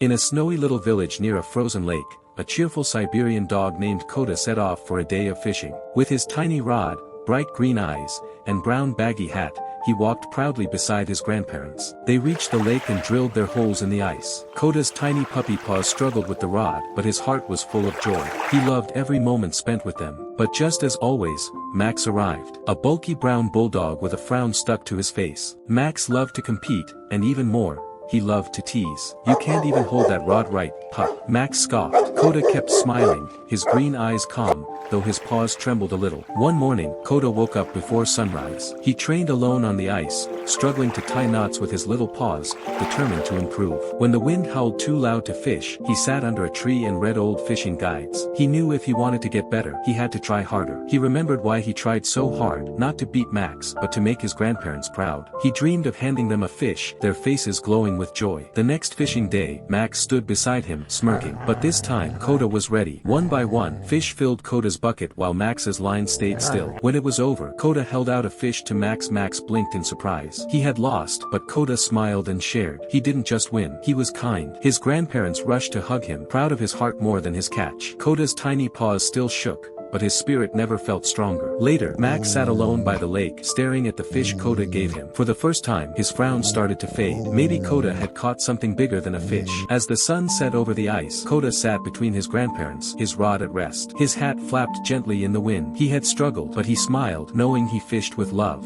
In a snowy little village near a frozen lake, a cheerful Siberian dog named Koda set off for a day of fishing. With his tiny rod, bright green eyes, and brown baggy hat, he walked proudly beside his grandparents. They reached the lake and drilled their holes in the ice. Koda's tiny puppy paws struggled with the rod, but his heart was full of joy. He loved every moment spent with them. But just as always, Max arrived. A bulky brown bulldog with a frown stuck to his face. Max loved to compete, and even more, he loved to tease. "You can't even hold that rod right, pup," Max scoffed. Koda kept smiling, his green eyes calm, though his paws trembled a little. One morning, Koda woke up before sunrise. He trained alone on the ice, struggling to tie knots with his little paws, determined to improve. When the wind howled too loud to fish, he sat under a tree and read old fishing guides. He knew if he wanted to get better, he had to try harder. He remembered why he tried so hard, not to beat Max, but to make his grandparents proud. He dreamed of handing them a fish, their faces glowing with joy. The next fishing day, Max stood beside him, smirking. But this time, Koda was ready. One by one, fish filled Koda's bucket while Max's line stayed still. When it was over, Koda held out a fish to Max. Max blinked in surprise. He had lost, but Koda smiled and shared. He didn't just win, he was kind. His grandparents rushed to hug him, proud of his heart more than his catch. Koda's tiny paws still shook, but his spirit never felt stronger. Later, Max sat alone by the lake, staring at the fish Koda gave him. For the first time, his frown started to fade. Maybe Koda had caught something bigger than a fish. As the sun set over the ice, Koda sat between his grandparents, his rod at rest. His hat flapped gently in the wind. He had struggled, but he smiled, knowing he fished with love.